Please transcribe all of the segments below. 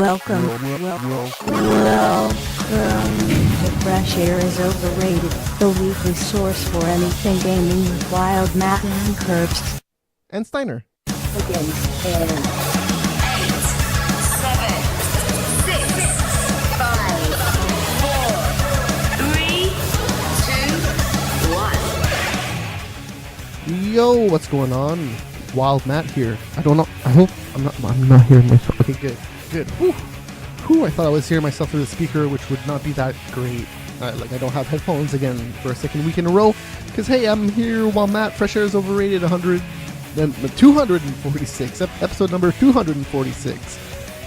Welcome. The Fresh Air is Overrated, the weekly source for anything gaming with Wild Matt and Curbs. And Steiner. Against 8, 7, 6, 5, 4, 3, 2, 1. Yo, what's going on? Wild Matt here. I don't know. I hope I'm not hearing myself. Okay, good. Whew, I thought I was hearing myself through the speaker, which would not be that great. I don't have headphones again for a second week in a row. Because, hey, I'm here while Matt. Fresh Air is Overrated 246. Episode number 246.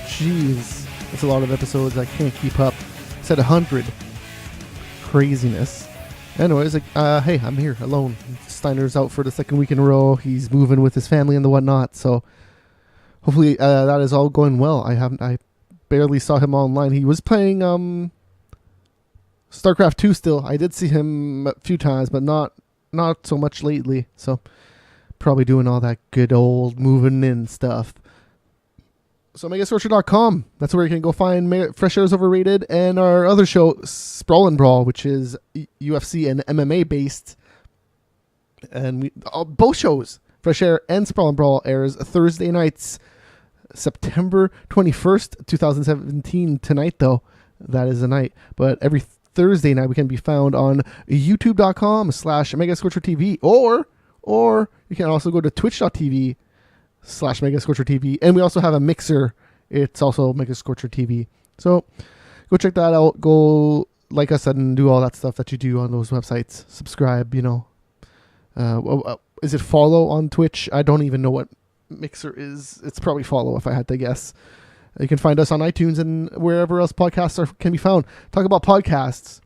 Jeez. That's a lot of episodes. I can't keep up. Said 100. Craziness. Anyways, hey, I'm here alone. Steiner's out for the second week in a row. He's moving with his family and the whatnot. So hopefully that is all going well. I barely saw him online. He was playing StarCraft 2 still. I did see him a few times, but not so much lately. So probably doing all that good old moving in stuff. So megascorcher.com. That's where you can go find Fresh Air is Overrated and our other show, Sprawl and Brawl, which is UFC and MMA based. And both shows, Fresh Air and Sprawl and Brawl, airs Thursday nights, September 21st, 2017. Tonight, though, that is the night. But every Thursday night, we can be found on youtube.com/megascorchertv, or you can also go to twitch.tv/megascorchertv, and we also have a mixer. It's also Megascorcher TV. So go check that out. Go like us and do all that stuff that you do on those websites. Subscribe, is it follow on Twitch? I don't even know what mixer is. It's probably follow if I had to guess. You can find us on iTunes and wherever else podcasts can be found. Talk about podcasts.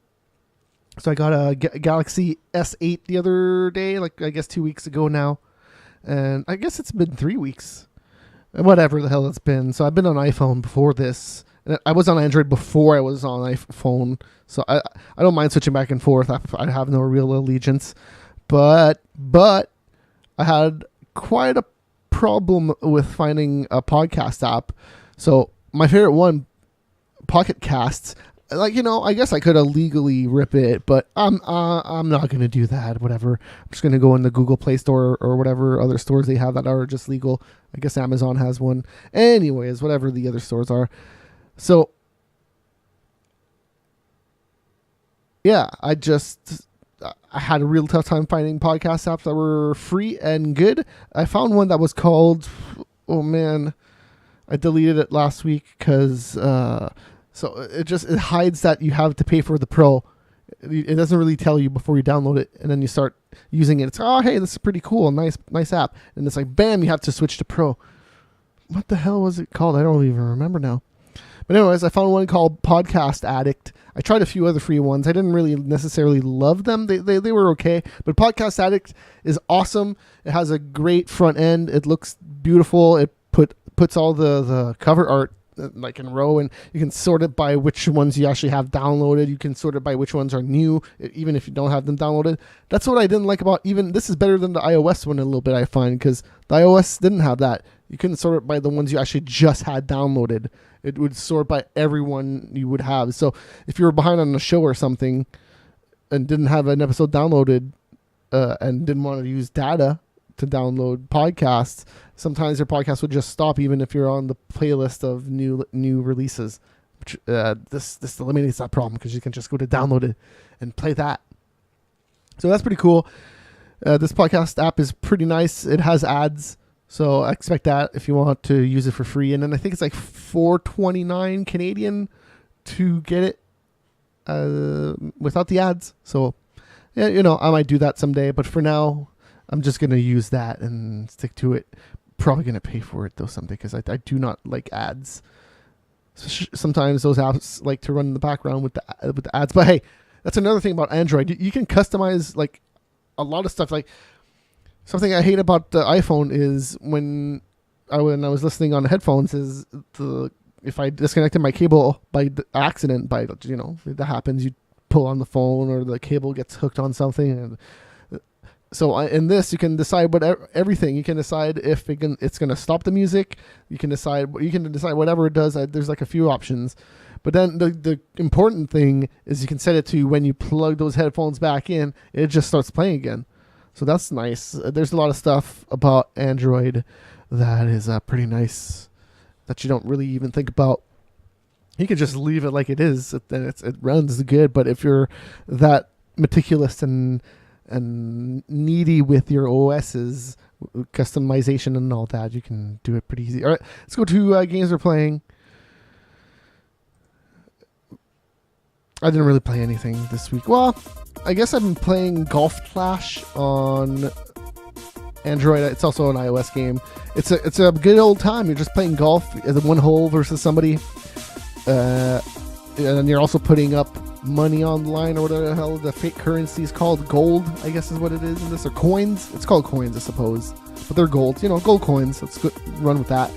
So I got a Galaxy S8 the other day, I guess 2 weeks ago now. And I guess it's been 3 weeks. Whatever the hell it's been. So I've been on iPhone before this. And I was on Android before I was on iPhone. So I don't mind switching back and forth. I have no real allegiance. But I had quite a problem with finding a podcast app. So my favorite one, Pocket Casts, I guess I could illegally rip it, but I'm not going to do that. Whatever. I'm just going to go in the Google Play Store or whatever other stores they have that are just legal. I guess Amazon has one. Anyways, whatever the other stores are. So yeah, I had a real tough time finding podcast apps that were free and good. I found one that was called, oh man, I deleted it last week because so it hides that you have to pay for the Pro. It doesn't really tell you before you download it, and then you start using it. It's, oh hey, this is pretty cool, nice app, and it's like bam, you have to switch to Pro. What the hell was it called? I don't even remember now. But anyways, I found one called Podcast Addict. I tried a few other free ones. I didn't really necessarily love them. They were okay. But Podcast Addict is awesome. It has a great front end. It looks beautiful. It puts all the cover art in a row, and you can sort it by which ones you actually have downloaded. You can sort it by which ones are new, even if you don't have them downloaded. That's what I didn't like about this is better than the iOS one a little bit, I find, because the iOS didn't have that. You couldn't sort it by the ones you actually just had downloaded. It would sort by everyone you would have. So if you were behind on a show or something and didn't have an episode downloaded and didn't want to use data to download podcasts, sometimes your podcast would just stop even if you're on the playlist of new releases. Which, this eliminates that problem because you can just go to download it and play that. So that's pretty cool. This podcast app is pretty nice. It has ads. So I expect that if you want to use it for free. And then I think it's like $4.29 Canadian to get it without the ads. So, yeah, I might do that someday. But for now, I'm just going to use that and stick to it. Probably going to pay for it, though, someday, because I do not like ads. Sometimes those apps like to run in the background with the ads. But, hey, that's another thing about Android. You can customize a lot of stuff. Something I hate about the iPhone is when I was listening on the headphones is if I disconnected my cable by accident, that happens, you pull on the phone or the cable gets hooked on something, and So in this, you can decide everything. You can decide if it's going to stop the music. You can decide whatever it does. There's like a few options. But then the important thing is you can set it to when you plug those headphones back in, it just starts playing again. So that's nice. There's a lot of stuff about Android that is pretty nice that you don't really even think about. You can just leave it like it is, then it runs good. But if you're that meticulous and needy with your OS's customization and all that, you can do it pretty easy. All right, let's go to games we're playing. I didn't really play anything this week. Well, I guess I've been playing Golf Clash on Android. It's also an iOS game. It's a good old time. You're just playing golf as a one hole versus somebody, and you're also putting up money online or whatever the hell the fake currency is called. Gold, I guess, is what it is in this, or coins. It's called coins, I suppose, but they're gold. Gold coins. Let's go run with that.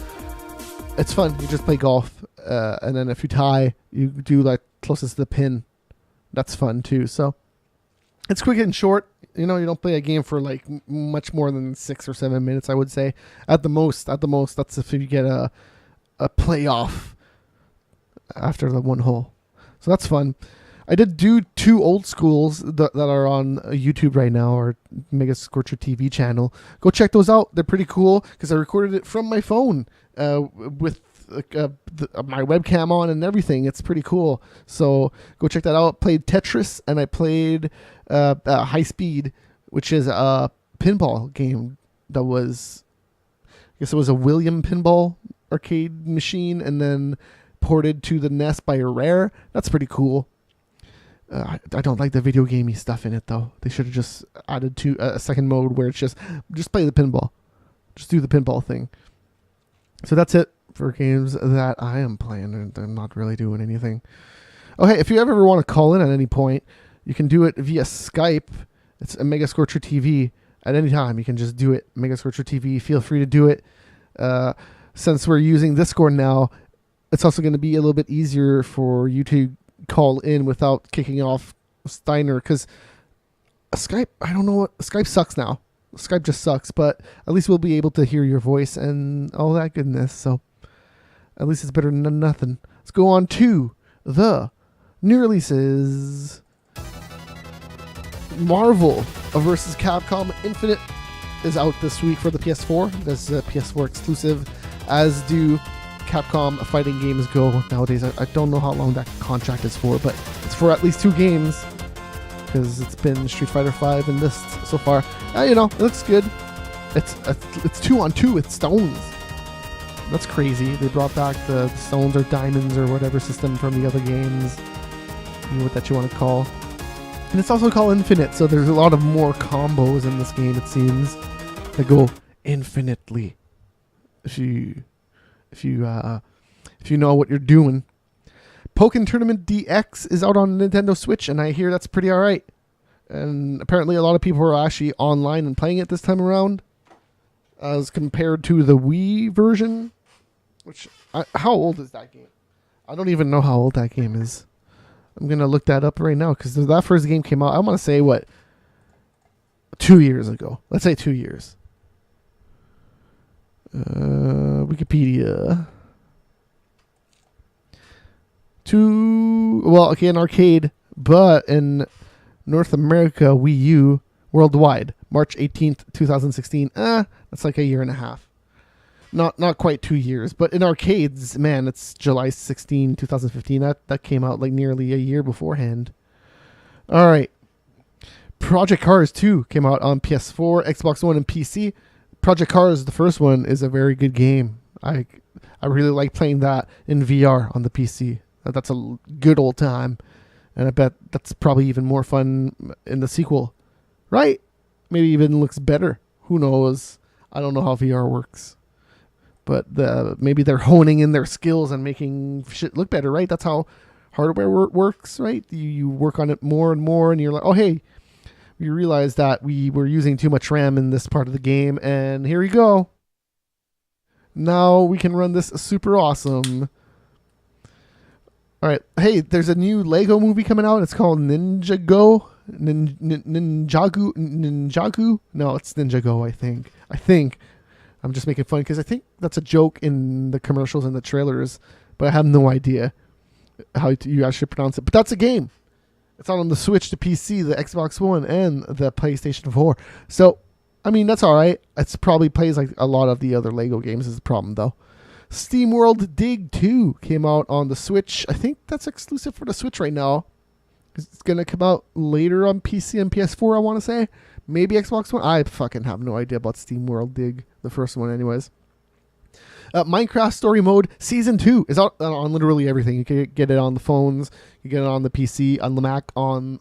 It's fun. You just play golf, and then if you tie, you do like closest to the pin. That's fun too. So it's quick and short. You don't play a game for like much more than 6 or 7 minutes, I would say. At the most, that's if you get a playoff after the one hole. So that's fun. I did do 2 old schools that are on YouTube right now, or Mega Scorcher TV channel. Go check those out. They're pretty cool because I recorded it from my phone with my webcam on and everything. It's pretty cool. So go check that out. Played Tetris, and I played High Speed, which is a pinball game that was, I guess it was a William pinball arcade machine, and then ported to the NES by Rare. That's pretty cool. I don't like the video gamey stuff in it, though. They should have just added to a second mode where it's just play the pinball. Just do the pinball thing. So that's it for games that I am playing, and I'm not really doing anything. Oh, hey, if you ever want to call in at any point, you can do it via Skype. It's a Mega Scorcher TV. At any time, you can just do it. Mega Scorcher TV. Feel free to do it. Since we're using Discord now, it's also going to be a little bit easier for you to call in without kicking off Steiner, because Skype, I don't know what, Skype sucks now. Skype just sucks, but at least we'll be able to hear your voice and all that goodness. So at least it's better than nothing. Let's go on to the new releases. Marvel vs. Capcom Infinite is out this week for the PS4. That's a PS4 exclusive, as do Capcom fighting games go nowadays. I don't know how long that contract is for, but it's for at least 2 games, because it's been Street Fighter V and this so far. It looks good. It's 2-on-2 with stones. That's crazy. They brought back the stones or diamonds or whatever system from the other games. What that you want to call. And it's also called Infinite, so there's a lot of more combos in this game, it seems, that go infinitely. If you know what you're doing. Pokken Tournament DX is out on Nintendo Switch, and I hear that's pretty alright. And apparently a lot of people are actually online and playing it this time around, as compared to the Wii version. How old is that game? I don't even know how old that game is. I'm going to look that up right now, because that first game came out, I want to say, 2 years ago. Let's say 2 years. Wikipedia. In arcade, but in North America, Wii U, worldwide, March 18th, 2016. That's like a year and a half. Not quite 2 years, but in arcades, man, it's July 16, 2015. That came out like nearly a year beforehand. All right. Project Cars 2 came out on PS4, Xbox One, and PC. Project Cars, the first one, is a very good game. I really like playing that in VR on the PC. That's a good old time. And I bet that's probably even more fun in the sequel. Right? Maybe even looks better. Who knows? I don't know how VR works. But maybe they're honing in their skills and making shit look better, right? That's how hardware works, right? You work on it more and more, and you're like, oh, hey, we realized that we were using too much RAM in this part of the game, and here we go. Now we can run this super awesome. All right. Hey, there's a new Lego movie coming out. It's called Ninjago. Ninjago. No, it's Ninjago. I think. I'm just making fun because I think that's a joke in the commercials and the trailers, but I have no idea how you actually pronounce it. But that's a game. It's out on the Switch, the PC, the Xbox One, and the PlayStation 4. So, I mean, that's all right. It's probably plays like a lot of the other Lego games is the problem, though. SteamWorld Dig 2 came out on the Switch. I think that's exclusive for the Switch right now. It's going to come out later on PC and PS4, I want to say. Maybe Xbox One. I fucking have no idea about SteamWorld Dig, the first one anyways. Minecraft Story Mode Season 2 is out on literally everything. You can get it on the phones, you get it on the PC, on the Mac, on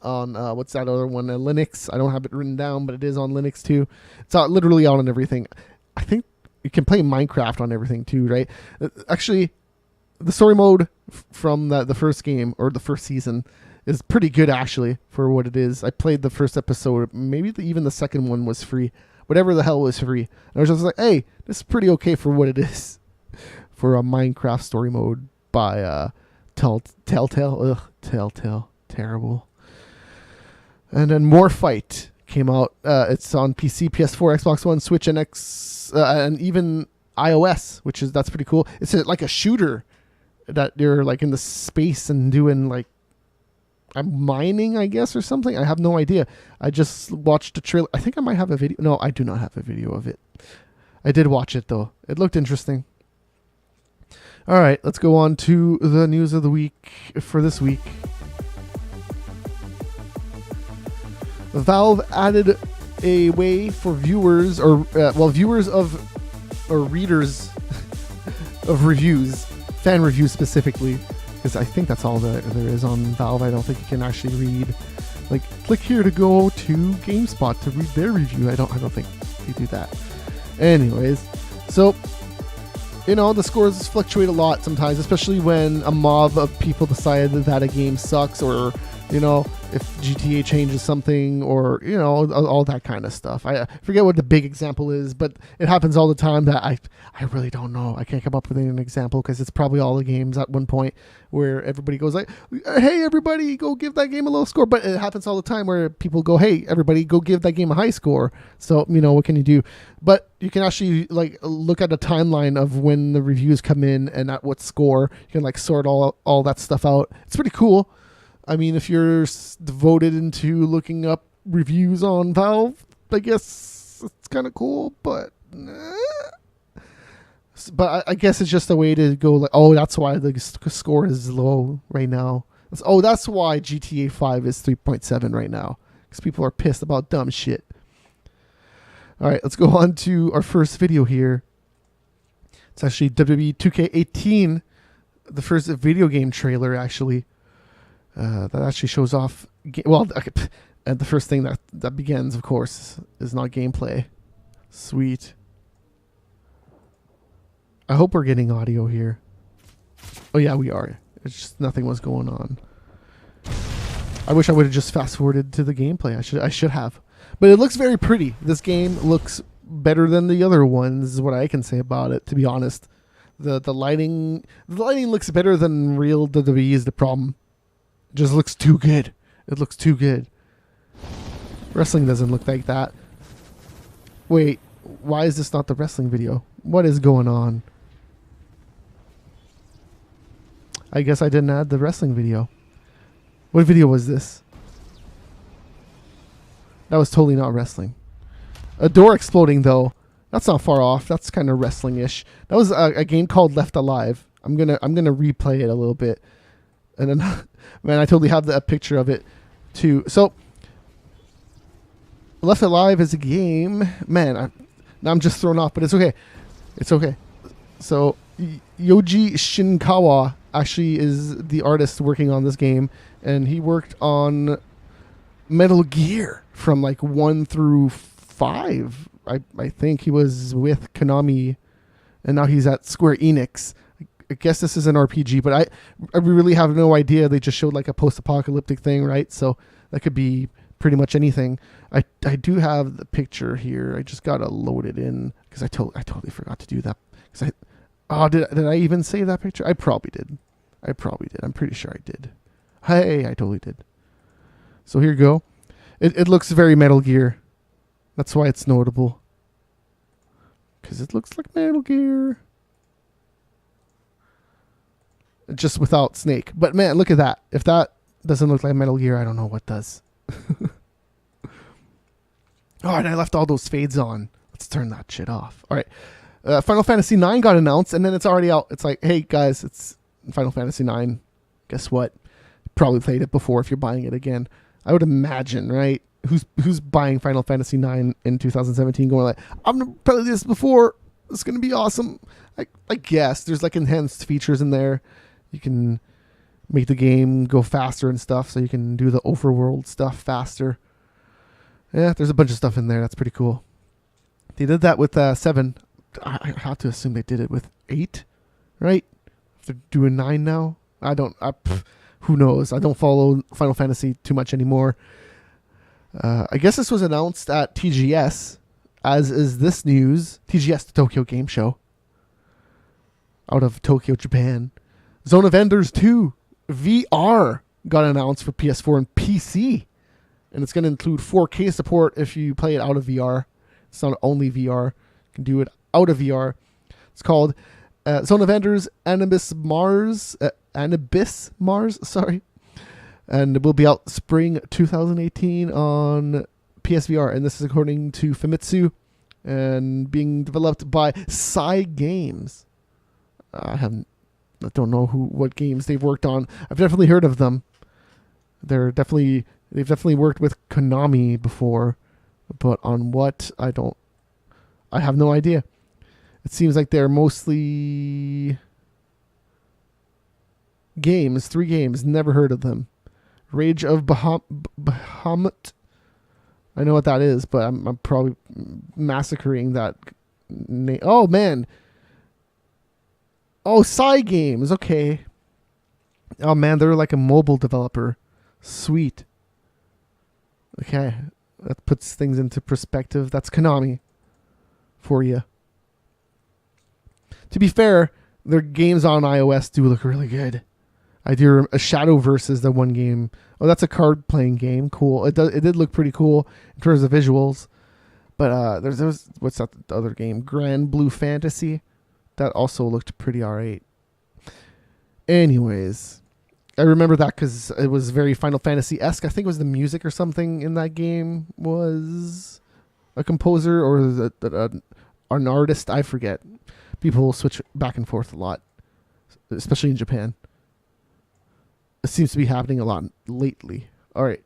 what's that other one, Linux. I don't have it written down, but it is on Linux too. It's literally out on everything. I think you can play Minecraft on everything too, right? Actually, the story mode from the first game, or the first season, is pretty good actually for what it is. I played the first episode. Maybe even the second one was free. Whatever the hell was free. And I was just like, hey, this is pretty okay for what it is. For a Minecraft story mode by Telltale. Telltale. Terrible. And then More Fight came out. It's on PC, PS4, Xbox One, Switch, and and even iOS, that's pretty cool. It's like a shooter that you're like in the space and doing like, I'm mining, I guess, or something. I have no idea. I just watched the trailer. I think I might have a video. No, I do not have a video of it. I did watch it, though. It looked interesting. All right, let's go on to the news of the week for this week. Valve added a way for viewers, viewers or readers of reviews, fan reviews specifically, because I think that's all that there is on Valve. I don't think you can actually read, like, click here to go to GameSpot to read their review. I don't think they do that. Anyways, so, the scores fluctuate a lot sometimes, especially when a mob of people decide that a game sucks, or, if GTA changes something, or, all that kind of stuff. I forget what the big example is, but it happens all the time that I really don't know. I can't come up with an example because it's probably all the games at one point where everybody goes like, hey, everybody, go give that game a low score. But it happens all the time where people go, hey, everybody, go give that game a high score. So, what can you do? But you can actually like look at a timeline of when the reviews come in and at what score. You can like sort all that stuff out. It's pretty cool. I mean, if you're devoted into looking up reviews on Valve, I guess it's kind of cool, but I guess it's just a way to go like, oh, that's why the score is low right now. That's why GTA 5 is 3.7 right now, because people are pissed about dumb shit. All right, let's go on to our first video here. It's actually WWE 2K18, the first video game trailer, actually. That actually shows off... and the first thing that begins, of course, is not gameplay. Sweet. I hope we're getting audio here. Oh, yeah, we are. It's just nothing was going on. I wish I would have just fast-forwarded to the gameplay. I should have. But it looks very pretty. This game looks better than the other ones, is what I can say about it, to be honest. The lighting looks better than real WWE is the problem. It just looks too good. It looks too good. Wrestling doesn't look like that. Wait, why is this not the wrestling video? What is going on? I guess I didn't add the wrestling video. What video was this? That was totally not wrestling. A door exploding, though. That's not far off. That's kind of wrestling-ish. That was a game called Left Alive. I'm gonna replay it a little bit. And then, man, I totally have a picture of it, too. So, Left Alive is a game. Man, now I'm just thrown off, but it's okay. It's okay. So, Yoji Shinkawa actually is the artist working on this game, and he worked on Metal Gear from like 1 through 5. I think he was with Konami, and now he's at Square Enix. I guess this is an RPG, but I really have no idea. They just showed like a post-apocalyptic thing, right? So that could be pretty much anything. I do have the picture here. I just gotta load it in because I totally forgot to do that. Did I even save that picture? I probably did. I'm pretty sure I did. Hey, I totally did. So here you go. It looks very Metal Gear. That's why it's notable. Because it looks like Metal Gear. Just without Snake. But man, look at that. If that doesn't look like Metal Gear, I don't know what does. Oh, and I left all those fades on. Let's turn that shit off. All right. Final Fantasy IX got announced, and then it's already out. It's like, hey, guys, it's Final Fantasy IX. Guess what? Probably played it before if you're buying it again. I would imagine, right? Who's buying Final Fantasy IX in 2017 going like, I'm going to play this before. It's going to be awesome. I guess. There's like enhanced features in there. You can make the game go faster and stuff, so you can do the overworld stuff faster. Yeah, there's a bunch of stuff in there. That's pretty cool. They did that with 7. I have to assume they did it with 8, right? If they're doing 9 now, who knows? I don't follow Final Fantasy too much anymore. I guess this was announced at TGS, as is this news. TGS, the Tokyo Game Show, out of Tokyo, Japan. Zone of Enders 2 VR got announced for PS4 and PC. And it's going to include 4K support if you play it out of VR. It's not only VR. You can do it out of VR. It's called Zone of Enders Anibis Mars. Sorry. And it will be out spring 2018 on PSVR. And this is according to Famitsu. And being developed by Games. I don't know what games they've worked on. I've definitely heard of them. They've definitely worked with Konami before, but on what, I have no idea. It seems like they're mostly games, 3 games, never heard of them. Rage of Bahamut. I know what that is, but I'm probably massacring that name. Oh, man. Oh, Games. Okay. Oh, man, they're like a mobile developer. Sweet. Okay, that puts things into perspective. That's Konami for you. To be fair, their games on iOS do look really good. I do. Shadowverse is the one game. Oh, that's a card-playing game. Cool. It did look pretty cool in terms of visuals. But there's what's that the other game? Grand Blue Fantasy. That also looked pretty alright. Anyways, I remember that because it was very Final Fantasy-esque. I think it was the music or something in that game was a composer or an artist. I forget. People will switch back and forth a lot, especially in Japan. It seems to be happening a lot lately. All right.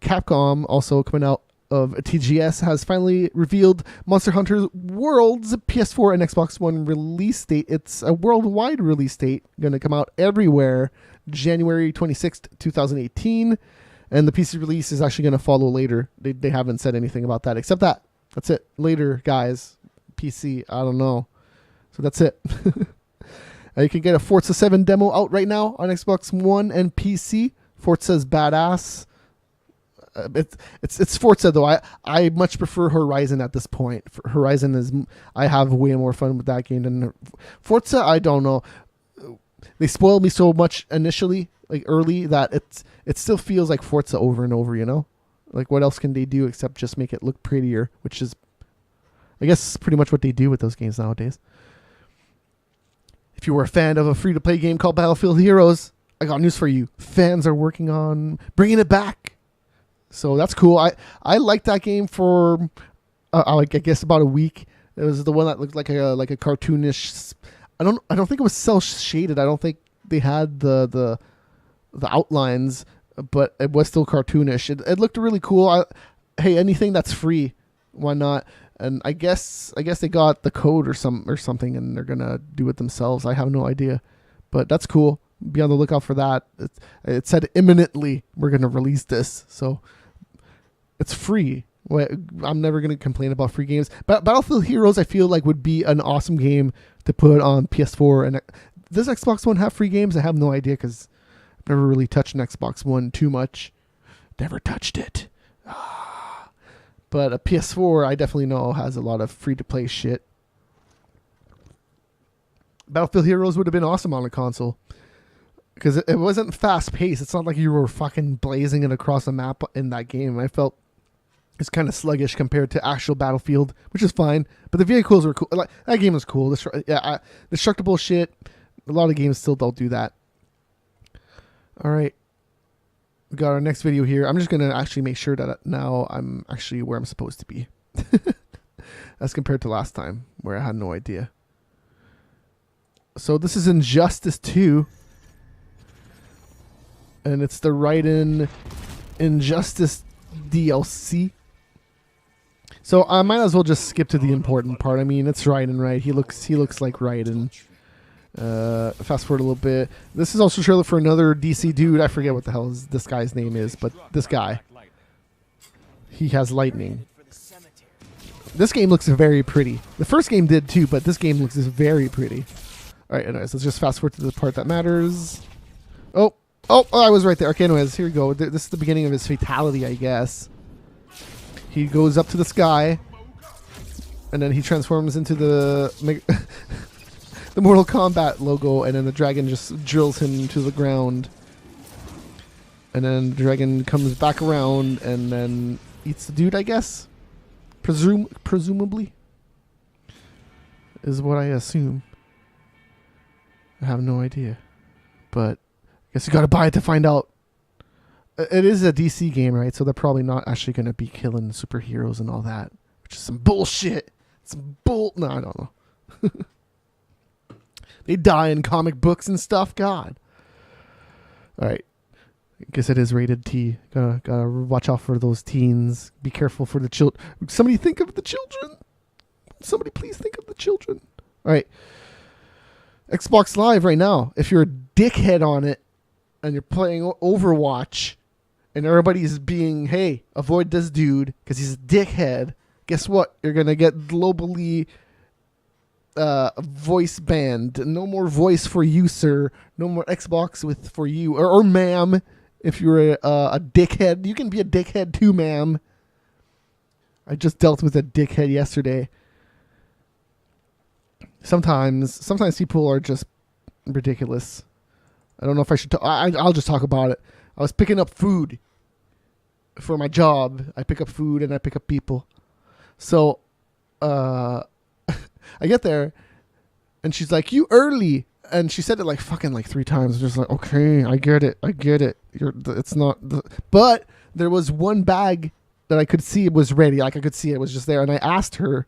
Capcom, also coming out of TGS, has finally revealed Monster Hunter World's PS4 and Xbox One release date. It's a worldwide release date, going to come out everywhere January 26th, 2018. And the PC release is actually going to follow later. They haven't said anything about that, except that. That's it. Later, guys. PC, I don't know. So that's it. You can get a Forza 7 demo out right now on Xbox One and PC. Forza's badass. It's Forza though. I much prefer Horizon at this point. Horizon is, I have way more fun with that game than Forza. I don't know. They spoiled me so much initially, like early, that it still feels like Forza over and over. You know, like what else can they do except just make it look prettier? Which is, I guess, pretty much what they do with those games nowadays. If you were a fan of a free-to-play game called Battlefield Heroes, I got news for you. Fans are working on bringing it back. So that's cool. I liked that game for, I guess, about a week. It was the one that looked like a cartoonish. I don't think it was cel shaded. I don't think they had the outlines, but it was still cartoonish. It looked really cool. Hey, anything that's free, why not? And I guess they got the code or something, and they're gonna do it themselves. I have no idea, but that's cool. Be on the lookout for that. It said imminently we're gonna release this, so it's free. I'm never gonna complain about free games. But Battlefield Heroes, I feel like would be an awesome game to put on PS4. And does Xbox One have free games? I have no idea because I've never really touched an Xbox One too much. Never touched it. But a PS4, I definitely know, has a lot of free-to-play shit. Battlefield Heroes would have been awesome on a console. because it wasn't fast paced. It's not like you were fucking blazing it across the map in that game. I felt it's kind of sluggish compared to actual Battlefield, which is fine. But the vehicles were cool. Like, that game was cool. Destructible shit. A lot of games still don't do that. All right. We got our next video here. I'm just going to actually make sure that now I'm actually where I'm supposed to be. As compared to last time where I had no idea. So this is Injustice 2. And it's the Raiden Injustice DLC. So I might as well just skip to the important part. I mean, it's Raiden, right? He looks like Raiden. Fast forward a little bit. This is also a trailer for another DC dude. I forget what the hell this guy's name is, but this guy. He has lightning. This game looks very pretty. The first game did too, but this game looks very pretty. Alright, anyways, let's just fast forward to the part that matters. Oh, I was right there. Okay, anyways, here we go. This is the beginning of his fatality, I guess. He goes up to the sky, and then he transforms into the the Mortal Kombat logo, and then the dragon just drills him to the ground. And then the dragon comes back around and then eats the dude, I guess. Presumably. Is what I assume. I have no idea. But I guess you gotta buy it to find out. It is a DC game, right? So they're probably not actually gonna be killing superheroes and all that. Which is some bullshit. No, I don't know. They die in comic books and stuff. God. Alright. I guess it is rated T. Gotta watch out for those teens. Be careful for the children. Somebody think of the children. Somebody please think of the children. Alright. Xbox Live right now. If you're a dickhead on it and you're playing Overwatch and everybody's being, hey, avoid this dude because he's a dickhead, guess what? You're going to get globally voice banned. No more voice for you, sir. No more Xbox for you. Or ma'am, if you're a dickhead. You can be a dickhead too, ma'am. I just dealt with a dickhead yesterday. Sometimes people are just ridiculous. I don't know if I should I'll just talk about it. I was picking up food for my job. I pick up food and I pick up people. So, I get there and she's like, "You early." And she said it like fucking like 3 times. Just like, "Okay, I get it. It's not but there was one bag that I could see it was ready. Like I could see it was just there. And I asked her,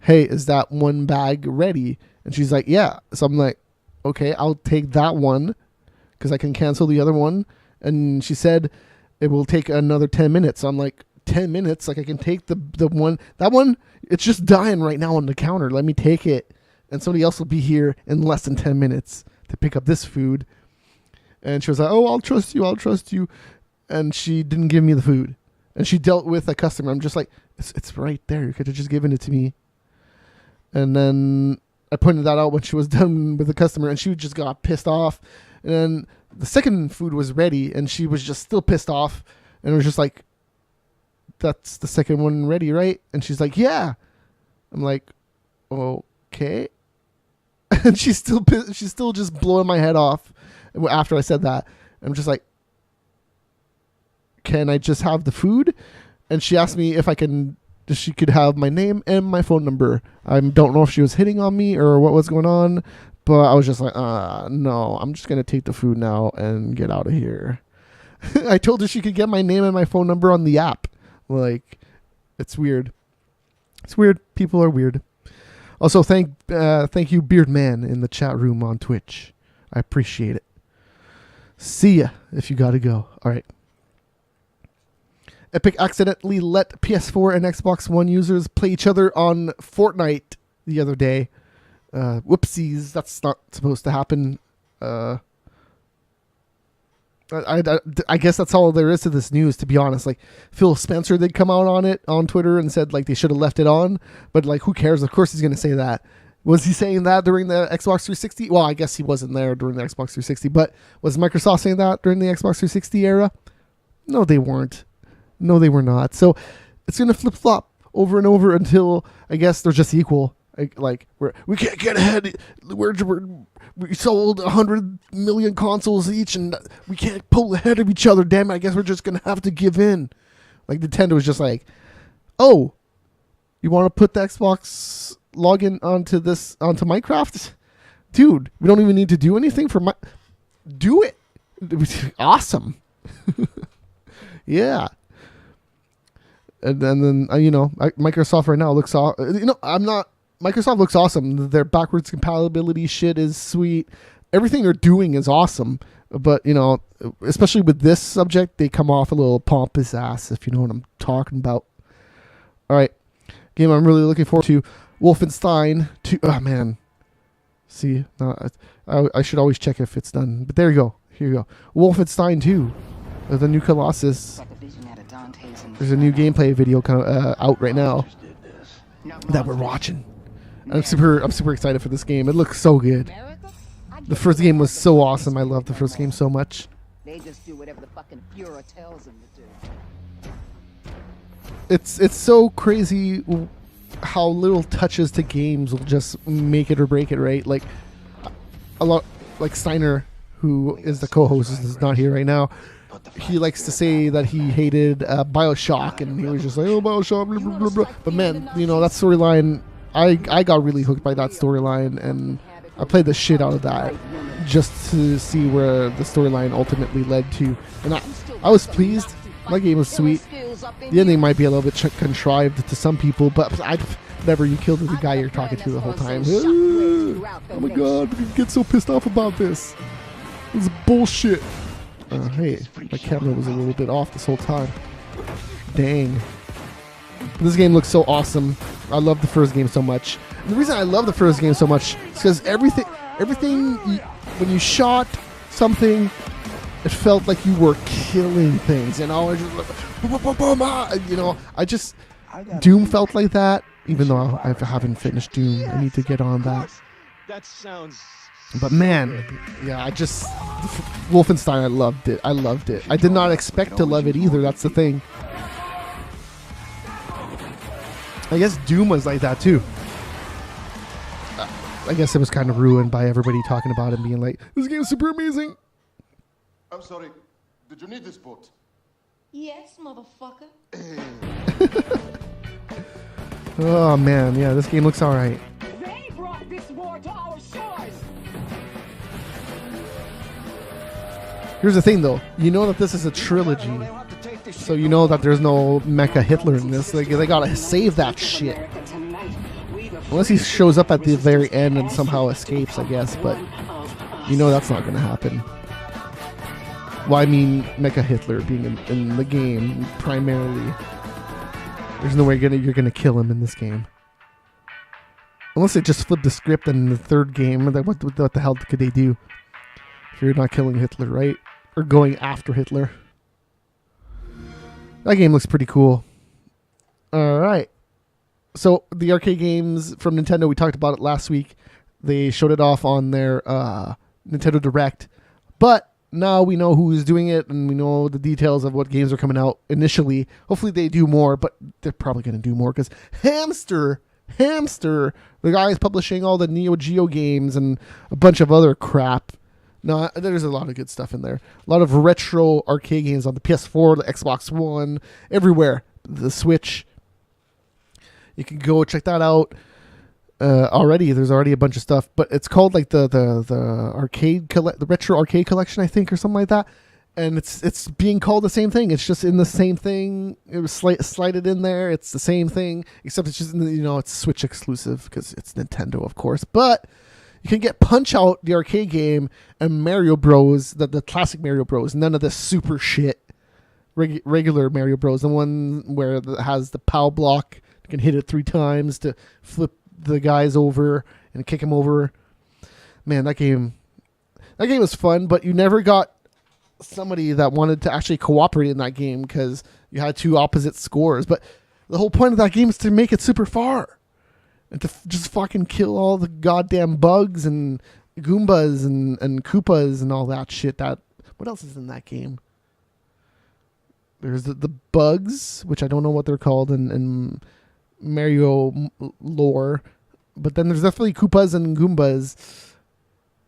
"Hey, is that one bag ready?" And she's like, "Yeah." So I'm like, "Okay, I'll take that one because I can cancel the other one." And she said it will take another 10 minutes. So I'm like, 10 minutes? Like I can take the one, that one, it's just dying right now on the counter. Let me take it. And somebody else will be here in less than 10 minutes to pick up this food. And she was like, "Oh, I'll trust you. And she didn't give me the food. And she dealt with a customer. I'm just like, it's right there. You could have just given it to me. And then I pointed that out when she was done with the customer, and she just got pissed off. And then the second food was ready, and she was just still pissed off. And it was just like, "That's the second one ready, right?" And she's like, "Yeah." I'm like, "Okay." And she's still just blowing my head off after I said that. I'm just like, "Can I just have the food?" And she asked me if she could have my name and my phone number. I don't know if she was hitting on me or what was going on, but I was just like, no, I'm just going to take the food now and get out of here. I told her she could get my name and my phone number on the app. Like, it's weird. It's weird. People are weird. Also, thank you, Beard Man, in the chat room on Twitch. I appreciate it. See ya if you gotta go. All right. Epic accidentally let PS4 and Xbox One users play each other on Fortnite the other day. Whoopsies, that's not supposed to happen. I guess that's all there is to this news, to be honest. Like, Phil Spencer did come out on it on Twitter and said like they should have left it on, but like who cares? Of course he's going to say that. Was he saying that during the Xbox 360? Well, I guess he wasn't there during the Xbox 360, but was Microsoft saying that during the Xbox 360 era? No, they weren't. No, they were not. So it's going to flip-flop over and over until I guess they're just equal. Like we can't get ahead. We sold 100 million consoles each, and we can't pull ahead of each other. Damn it! I guess we're just gonna have to give in. Like Nintendo was just like, oh, you want to put the Xbox login onto Minecraft, dude? We don't even need to do anything for do it. It was awesome. Yeah. And then Microsoft right now looks Microsoft looks awesome. Their backwards compatibility shit is sweet. Everything they're doing is awesome. But, especially with this subject, they come off a little pompous ass, if you know what I'm talking about. All right. Game I'm really looking forward to, Wolfenstein 2. Oh, man. See, no, I should always check if it's done. But there you go. Here you go. Wolfenstein 2. The new Colossus. There's a new gameplay video out right now that we're watching. I'm super excited for this game. It looks so good. The first game was so awesome. I love the first game so much. They just do whatever the fucking Fuhrer tells them to do. It's so crazy how little touches to games will just make it or break it, right? Like a lot, like Steiner, who is the co-host, is not here right now. He likes to say that he hated BioShock, and he was just like, oh, BioShock, blah, blah, blah, blah. But man, that storyline, I got really hooked by that storyline, and I played the shit out of that just to see where the storyline ultimately led to. And I was pleased. My game was sweet. The ending might be a little bit contrived to some people, but whatever, you killed the guy you're talking to the whole time. Oh my god, we get so pissed off about this. This is bullshit. Hey, my camera was a little bit off this whole time. Dang. This game looks so awesome. I love the first game so much. And the reason I love the first game so much is because everything, when you shot something, it felt like you were killing things. Doom felt like that. Even though I haven't finished Doom, I need to get on that. That sounds. But man, yeah, Wolfenstein, I loved it. I did not expect to love it either. That's the thing. I guess Doom was like that too. I guess it was kind of ruined by everybody talking about it and being like, this game is super amazing. I'm sorry, did you need this boat? Yes, motherfucker. Oh man, yeah, this game looks alright. They brought this war to our shores. Here's the thing though, you know that this is a trilogy, so you know that there's no Mecha Hitler in this. Like, they gotta save that shit. Unless he shows up at the very end and somehow escapes, I guess, but you know that's not gonna happen. Well, I mean, Mecha Hitler being in the game primarily. There's no way you're gonna kill him in this game. Unless they just flip the script in the third game. What the hell could they do if you're not killing Hitler, right? Or going after Hitler. That game looks pretty cool. Alright. So, the arcade games from Nintendo, we talked about it last week. They showed it off on their Nintendo Direct. But now we know who's doing it, and we know the details of what games are coming out initially. Hopefully they do more, but they're probably going to do more, because Hamster, the guy is publishing all the Neo Geo games and a bunch of other crap. No, there's a lot of good stuff in there. A lot of retro arcade games on the PS4, the Xbox One, everywhere. The Switch. You can go check that out. Already, there's already a bunch of stuff, but it's called like the retro arcade collection, I think, or something like that. And it's being called the same thing. It's just in the same thing. It was slided in there. It's the same thing, except it's just it's Switch exclusive because it's Nintendo, of course. But you can get Punch Out, the arcade game, and Mario Bros, the classic Mario Bros. None of this super shit. Regular Mario Bros, the one where it has the POW block. You can hit it 3 times to flip the guys over and kick them over. Man, that game was fun, but you never got somebody that wanted to actually cooperate in that game because you had 2 opposite scores. But the whole point of that game is to make it super far and to just fucking kill all the goddamn bugs and Goombas and Koopas and all that shit. What else is in that game? There's the bugs, which I don't know what they're called in Mario lore. But then there's definitely Koopas and Goombas.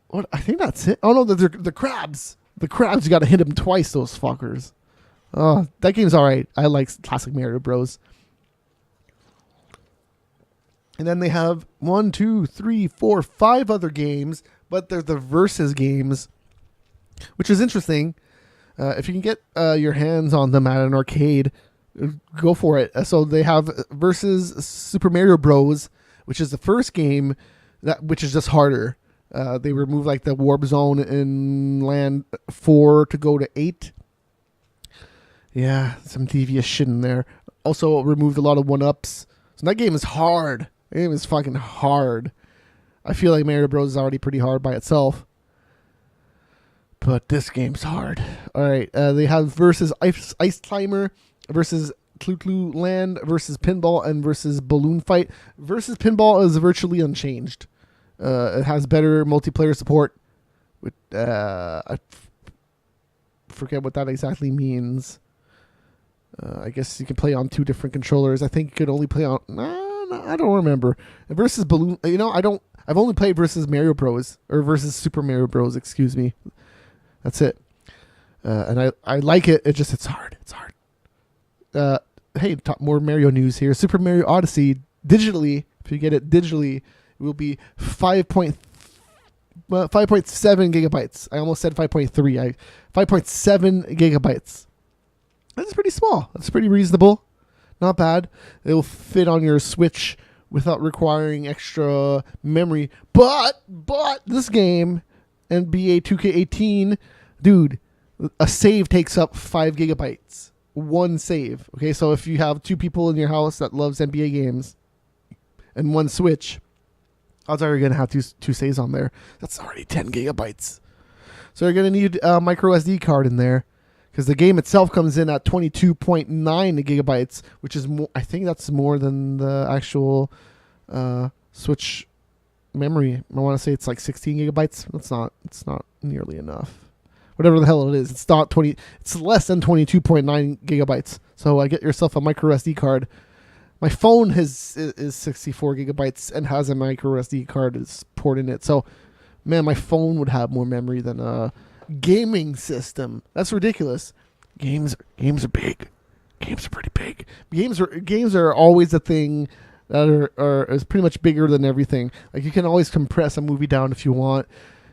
What? I think that's it. Oh no, the crabs. The crabs, you got to hit them twice. Those fuckers. Oh, that game's all right. I like classic Mario Bros. And then they have 1, 2, 3, 4, 5 other games, but they're the versus games, which is interesting. If you can get your hands on them at an arcade, go for it. So they have versus Super Mario Bros., which is the first game which is just harder. They remove like the warp zone in land 4 to go to 8. Yeah, some devious shit in there. Also removed a lot of 1-ups. So that game is hard. The game is fucking hard. I feel like Mario Bros. Is already pretty hard by itself. But this game's hard. Alright, they have versus Ice Climber, versus Clu Land, versus Pinball, and versus Balloon Fight. Versus Pinball is virtually unchanged. It has better multiplayer support. I forget what that exactly means. I guess you can play on 2 different controllers. I think you could only play on... No, I don't remember. Versus Balloon... I've only played versus Mario Bros. Or versus Super Mario Bros. Excuse me. That's it. And I like it. It's hard. It's hard. Hey, more Mario news here. Super Mario Odyssey, digitally, if you get it digitally, it will be 5.7 gigabytes. I almost said 5.3. 5.7 gigabytes. That's pretty small. That's pretty reasonable. Not bad. It will fit on your Switch without requiring extra memory. But this game, NBA 2K18, dude, a save takes up 5 gigabytes. One save. Okay, so if you have 2 people in your house that loves NBA games and 1 Switch, odds are you're going to have two saves on there. That's already 10 gigabytes. So you're going to need a micro SD card in there, because the game itself comes in at 22.9 gigabytes, which is more, I think that's more than the actual Switch memory. I want to say it's like 16 gigabytes. It's not nearly enough. Whatever the hell it is, it's not 20. It's less than 22.9 gigabytes. So get yourself a micro SD card. My phone is 64 gigabytes and has a micro SD card is ported in it. So, man, my phone would have more memory than a gaming system. That's ridiculous. Games are big. Games are pretty big. Games are always a thing that is pretty much bigger than everything. Like, you can always compress a movie down if you want.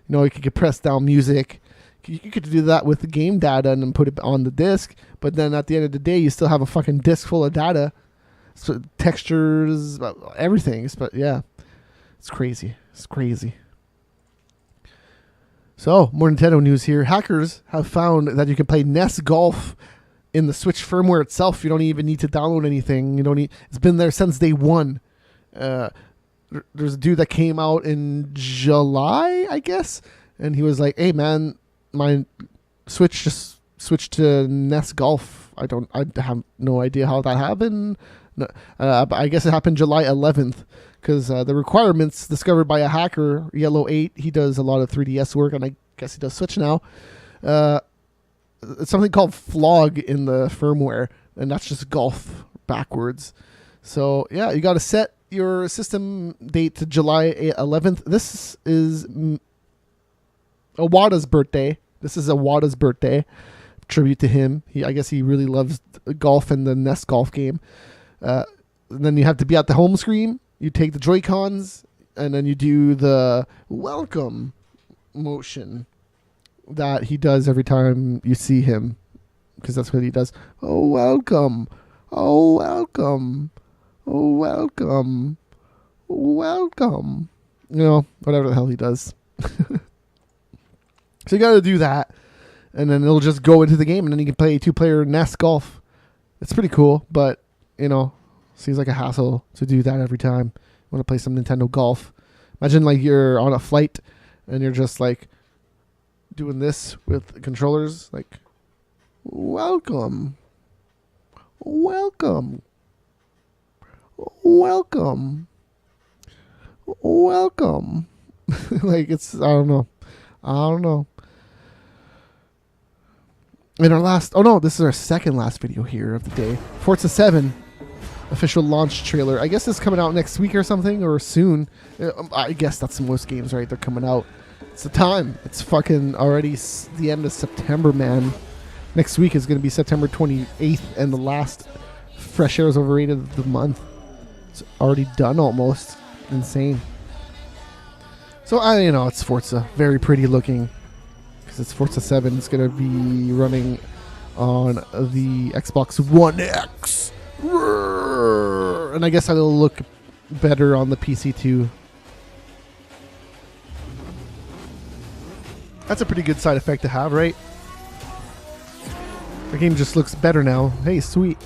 You can compress down music. You could do that with the game data and then put it on the disc. But then at the end of the day, you still have a fucking disc full of data. So textures, everything. But yeah, it's crazy. It's crazy. So, more Nintendo news here. Hackers have found that you can play NES Golf in the Switch firmware itself. You don't even need to download anything. It's been there since day one. There's a dude that came out in July, I guess, and he was like, "Hey, man, my Switch just switched to NES Golf. I have no idea how that happened. No, I guess it happened July 11th." Because the requirements discovered by a hacker, Yellow 8, he does a lot of 3DS work, and I guess he does Switch now. It's something called flog in the firmware, and that's just golf backwards. So, yeah, you got to set your system date to July 11th. This is Iwata's birthday. Tribute to him. I guess he really loves golf and the NES Golf game. And then you have to be at the home screen. You take the Joy-Cons, and then you do the welcome motion that he does every time you see him, because that's what he does. Oh, welcome. Oh, welcome. Oh, welcome. Welcome. Whatever the hell he does. So you got to do that, and then it'll just go into the game, and then you can play 2-player NES Golf. It's pretty cool, but, seems like a hassle to do that every time you want to play some Nintendo Golf. Imagine like you're on a flight and you're just like doing this with controllers, like, welcome, welcome, welcome, welcome. Like, it's, I don't know. In our last, this is our second last video here of the day. Forza 7. official launch trailer. I guess it's coming out next week or something, or soon. I guess that's most games, right? They're coming out. It's the time. It's fucking already the end of September, man. Next week is going to be September 28th, and the last Fresh Air is Overrated of the month. It's already done almost. Insane. So, it's Forza. Very pretty looking. Because it's Forza 7. It's going to be running on the Xbox One X. And I guess it'll look better on the PC too. That's a pretty good side effect to have, right? The game just looks better now. Hey, sweet.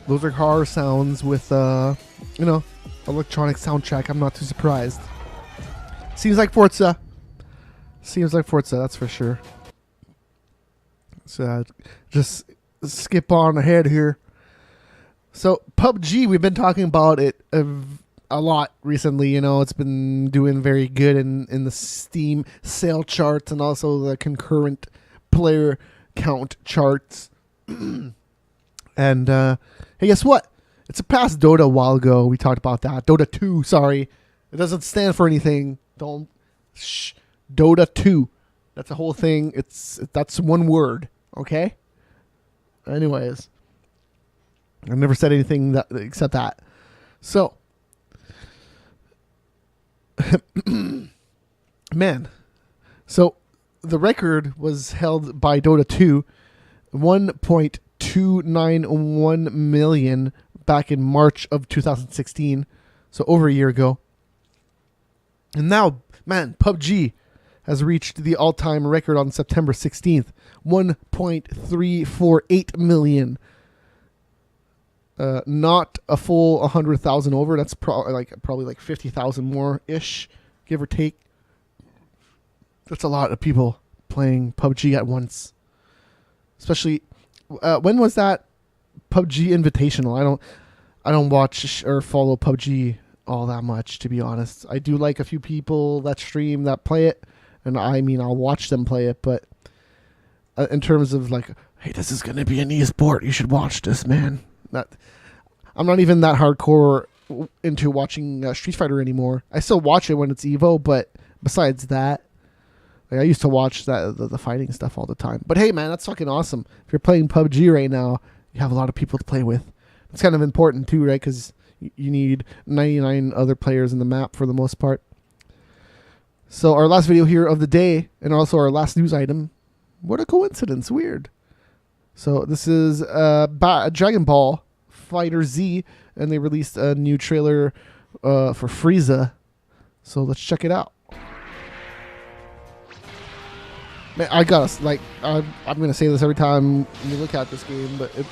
Those are car sounds with, electronic soundtrack. I'm not too surprised. Seems like Forza. That's for sure. So just skip on ahead here. So PUBG, we've been talking about it a lot recently. It's been doing very good in the Steam sale charts and also the concurrent player count charts. And hey, guess what? It's surpassed Dota a while ago. We talked about that. Dota 2, sorry. It doesn't stand for anything. Dota 2. That's a whole thing. That's one word, okay? Anyways. I've never said anything except that. So. Man. So, the record was held by Dota 2. 1.291 million back in March of 2016, so over a year ago. And now, man, PUBG has reached the all-time record on September 16th, 1.348 million. Not a full 100,000 over. That's probably like 50,000 more ish, give or take. That's a lot of people playing PUBG at once. Especially, when was that PUBG Invitational? I don't watch or follow PUBG all that much, to be honest. I do like a few people that stream that play it, and I'll watch them play it. But in terms of like, hey, this is gonna be an esport, you should watch this, man. I'm not even that hardcore into watching Street Fighter anymore. I still watch it when it's Evo, but besides that. Like I used to watch the fighting stuff all the time. But hey, man, that's fucking awesome. If you're playing PUBG right now, you have a lot of people to play with. It's kind of important too, right? Because you need 99 other players in the map for the most part. So our last video here of the day, and also our last news item. What a coincidence. Weird. So this is Dragon Ball Fighter Z, and they released a new trailer for Frieza. So let's check it out. Man, I'm gonna say this every time you look at this game, but the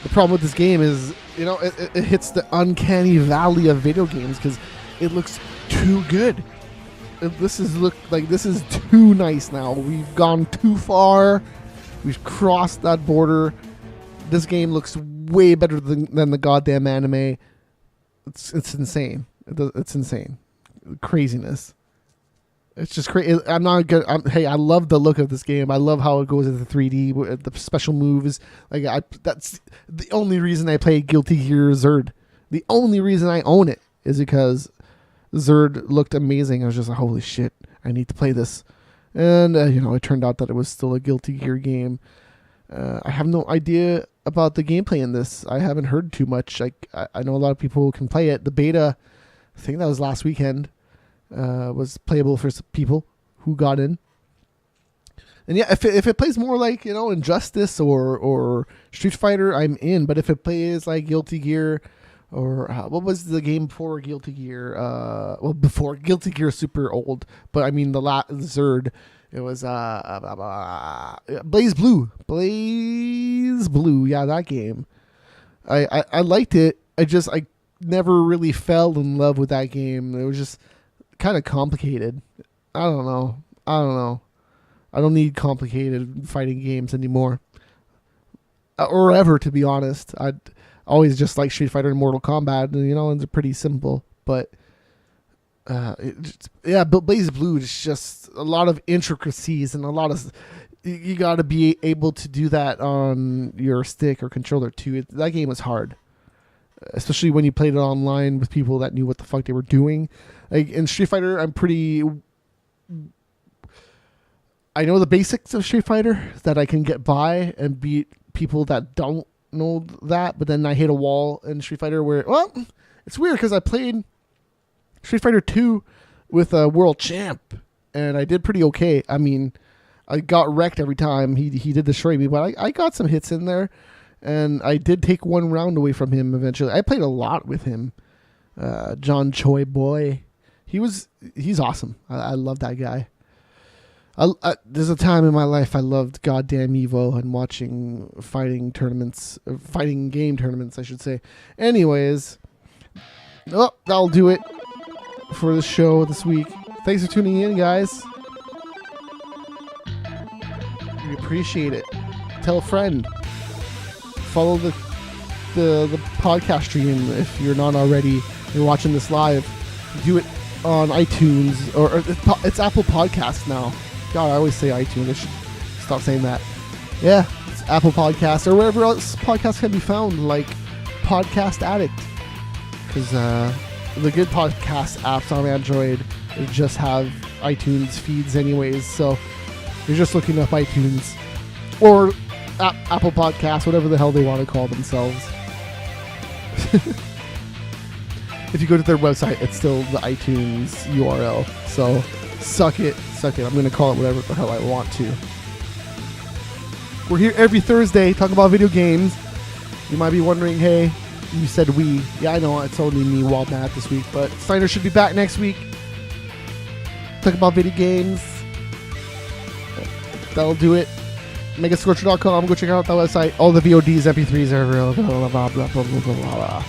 problem with this game is, it hits the uncanny valley of video games because it looks too good. This is too nice now. We've gone too far. We've crossed that border. This game looks way better than the goddamn anime. It's insane. It's insane. Craziness. It's just crazy. I'm not good. Hey, I love the look of this game. I love how it goes into 3D. The special moves. That's the only reason I play Guilty Gear Zerd. The only reason I own it is because Zerd looked amazing. I was just like, holy shit, I need to play this. And, it turned out that it was still a Guilty Gear game. I have no idea about the gameplay in this. I haven't heard too much. I know a lot of people can play it. The beta, I think that was last weekend. Was playable for some people who got in. And yeah, if it plays more like, Injustice or Street Fighter, I'm in. But if it plays like Guilty Gear or what was the game before Guilty Gear? Before Guilty Gear, super old. But I mean the Zerd, it was Blaze Blue. Blaze Blue, yeah, that game. I liked it. I never really fell in love with that game. It was just kind of complicated. I don't know. I don't need complicated fighting games anymore. Or ever, to be honest. I'd always just like Street Fighter and Mortal Kombat, and, you know, it's pretty simple. But, but Blaze Blue is just a lot of intricacies and a lot of... You got to be able to do that on your stick or controller, too. That game was hard. Especially when you played it online with people that knew what the fuck they were doing. Like, in Street Fighter, I know the basics of Street Fighter, that I can get by and beat people that don't know that, but then I hit a wall in Street Fighter where, well, it's weird because I played Street Fighter 2 with a world champ, and I did pretty okay. I mean, I got wrecked every time. He did destroy me, but I got some hits in there, and I did take one round away from him eventually. I played a lot with him. John Choi boy. He's awesome. I love that guy. There's a time in my life I loved goddamn Evo and watching fighting game tournaments, I should say. Anyways, that'll do it for the show this week. Thanks for tuning in, guys. We appreciate it. Tell a friend. Follow the podcast stream if you're not already. You're watching this live. Do it on iTunes or it's Apple Podcasts now. God, I always say iTunes. I should stop saying that. Yeah, it's Apple Podcasts or wherever else podcasts can be found, like Podcast Addict. Because the good podcast apps on Android just have iTunes feeds anyways. So you're just looking up iTunes or Apple Podcasts, whatever the hell they want to call themselves. If you go to their website, it's still the iTunes URL. So suck it. I'm going to call it whatever the hell I want to. We're here every Thursday talking about video games. You might be wondering, hey, you said we. Yeah, I know, it's only me, Wild Matt, this week. But Steiner should be back next week. Talk about video games. That'll do it. Megascorcher.com. Go check out that website. All the VODs, MP3s are available. Blah, blah, blah, blah, blah, blah, blah.